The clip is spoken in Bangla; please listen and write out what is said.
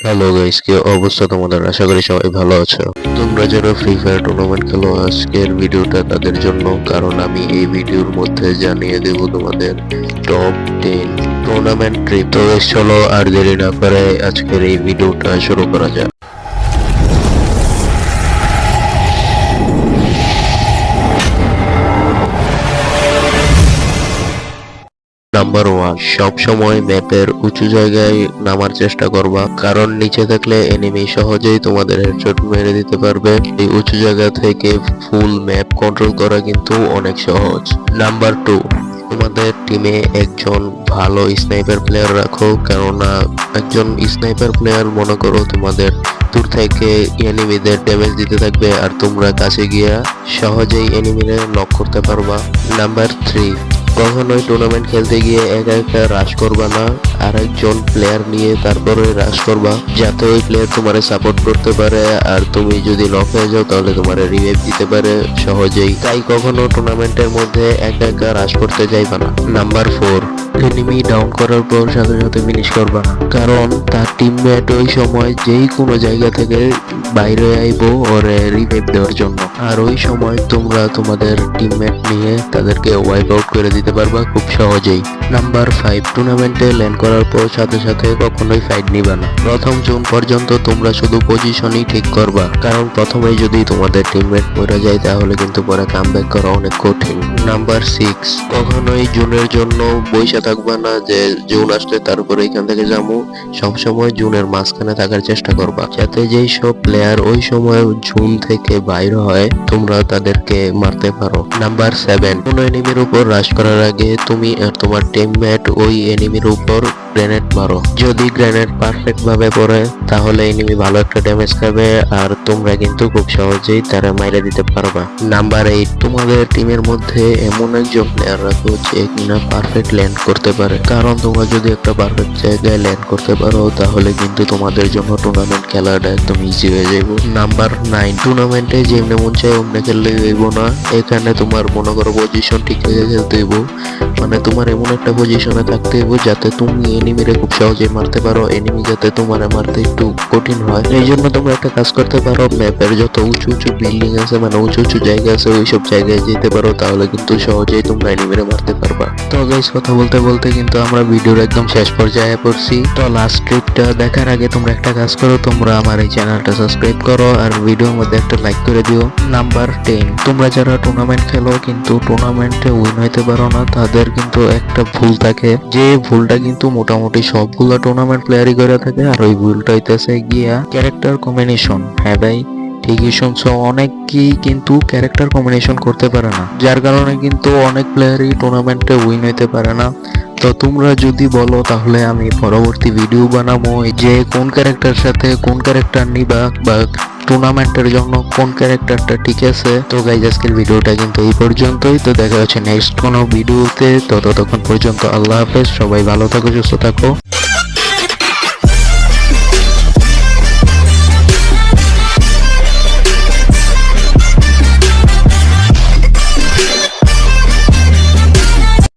হ্যালো গাইস, কি অবস্থা তোমাদের? আশা করি সবাই ভালো আছো। তোমরা যারা ফ্রি ফায়ার টুর্নামেন্ট খেলো, আজকের ভিডিওটা তাদের জন্য, কারণ আমি এই ভিডিওর মধ্যে জানিয়ে দেব তোমাদের টপ 10 টুর্নামেন্ট ট্রিপ। তো চলো আর দেরি না করে আজকের এই ভিডিওটা শুরু করা যাক। নাম্বার 1, সব সময় ম্যাপের উঁচু জায়গায় নামার চেষ্টা করবা, কারণ নিচে থাকলে এনিমি সহজেই তোমাদের হেডশট মেরে দিতে পারবে। এই উঁচু জায়গা থেকে ফুল ম্যাপ কন্ট্রোল করা কিন্তু অনেক সহজ। নাম্বার 2, তোমাদের টিমে একজন ভালো স্নাইপার প্লেয়ার রাখো, কেননা একজন স্নাইপার প্লেয়ার মনে করো তোমাদের দূর থেকে এনিমিদের ড্যামেজ দিতে থাকবে আর তোমরা কাছে গিয়া সহজেই এনিমিরে নক করতে পারবা। নাম্বার 3, কখনোই টুর্নামেন্ট খেলতে গিয়ে একা একা রাশ করবা না, আর একজন প্লেয়ার নিয়ে তারপরে রাশ করবা, যাতে ওই প্লেয়ার তোমারে সাপোর্ট করতে পারে আর তুমি যদি নক হয়ে যাও তাহলে তোমারে রিভাইভ দিতে পারে সহজেই। তাই কখনো টুর্নামেন্টের মধ্যে একা একা রাশ করতে যাইবা না। নাম্বার 4, এনিমি ডাউন করার পর সাথে সাথে ফিনিশ করবা না, কারণ তার টিমমেট ওই সময় যেই কোনো জায়গা থেকে বাইরে আইবো ওরে রিভাইভ দেওয়ার জন্য, আর ওই সময় তোমরা তোমাদের টিমমেট নিয়ে তাদেরকে ওয়াইপ আউট করে দিতে পারবা খুব সহজেই। নাম্বার 5, টুর্নামেন্টে ল্যান্ড করার পর সাথে সাথে কখনোই ফাইট নিবা না। প্রথম জোন পর্যন্ত তোমরা শুধু পজিশনই ঠিক করবা, কারণ প্রথমেই যদি তোমাদের টিমমেট মরে যায় তাহলে কিন্তু পরে কামব্যাক করা অনেক কঠিন। নাম্বার 6, কখনোই জোনের জন্য বইসা থাকবা না যে জোন আসলে তারপরে এখান থেকে যাবো। সবসময় জোনের মাঝখানে থাকার চেষ্টা করবা, যাতে যেই সব প্লেয়ার ওই সময় জোন থেকে বাইর হয় তোমরা তাদেরকে মারতে পারো। নাম্বার 7, কোন এনিমির উপর রাশ করার আগে তুমি আর তোমার টিমমেট ওই এনিমির উপর গ্রেনেড মারো। যদি গ্রেনেড পারফেক্ট ভাবে পড়ে তাহলে এনিমি ভালো একটা ড্যামেজ খাবে আর তোমরা কিন্তু খুব সহজেই তারা মাইরে দিতে পারবা। নাম্বার 8, তোমাদের টিমের মধ্যে এমন একজন প্লেয়ার রাখো যে কিনা পারফেক্ট ল্যান্ড করতে পারে, কারণ তোমরা যদি একটা পারফেক্ট জায়গায় ল্যান্ড করতে পারো তাহলে কিন্তু তোমাদের জন্য টুর্নামেন্ট খেলাটা একদম ইজি হয়ে যাবে। নাম্বার 9, টুর্নামেন্টে যেমনি মন চায় অমনি খেললে হইব না। এখানে তোমার মনে করো পজিশন ঠিক রেখে খেলতে হইব, মানে তোমার এমন একটা পজিশনে থাকতে হইব যাতে তুমি এনিমিরে খুব সহজেই মারতে পারো, এনিমি যাতে তোমার মারতে একটু কঠিন হয়। এই জন্য তোমরা একটা কাজ করতে পারো, ম্যাপের যত উঁচু উঁচু বিল্ডিং আছে, মানে উঁচু উঁচু জায়গা আছে, ওইসব জায়গায় যেতে পারো, তাহলে কিন্তু সহজেই তোমরা এনিমিরে মারতে পারবা। তো গাইস, কথা বলতে বলতে কিন্তু আমরা ভিডিওর একদম শেষ পর্যায়ে পড়ছি। তো লাস্ট ট্রিকটা দেখার আগে তোমরা একটা কাজ করো, তোমরা আমার এই চ্যানেলটা সাবস্ক্রাইব করো আর ভিডিওর মধ্যে একটা লাইক করে দিও। নাম্বার 10, তোমরা যারা টুর্নামেন্ট খেলো কিন্তু টুর্নামেন্টে উইন হইতে পারো না, তাদের কিন্তু একটা ভুল থাকে, যে ভুলটা কিন্তু মোটামুটি সবগুলো টুর্নামেন্ট প্লেয়ারই করে থাকে, আর ওই ভুলটা হইতেছে গিয়া ক্যারেক্টার কম্বিনেশন। হ্যাঁ ভাই, ঠিকই শুনছো, অনেকেই কিন্তু ক্যারেক্টার কম্বিনেশন করতে পারে না, যার কারণে কিন্তু অনেক প্লেয়ারই টুর্নামেন্টে উইন হইতে পারে না। তো তোমরা যদি বলো তাহলে আমি পরবর্তী ভিডিও বানাবো যে কোন ক্যারেক্টার সাথে কোন ক্যারেক্টার নিবা বা টুর্নামেন্টের জন্য কোন ক্যারেক্টারটা ঠিক আছে। তো গাইজ, আজকের ভিডিওটা কিন্তু এই পর্যন্তই। তো দেখা হচ্ছে নেক্সট কোনো ভিডিওতে। তো ততক্ষণ পর্যন্ত আল্লাহ হাফেজ, সবাই ভালো থাকো, সুস্থ থাকো।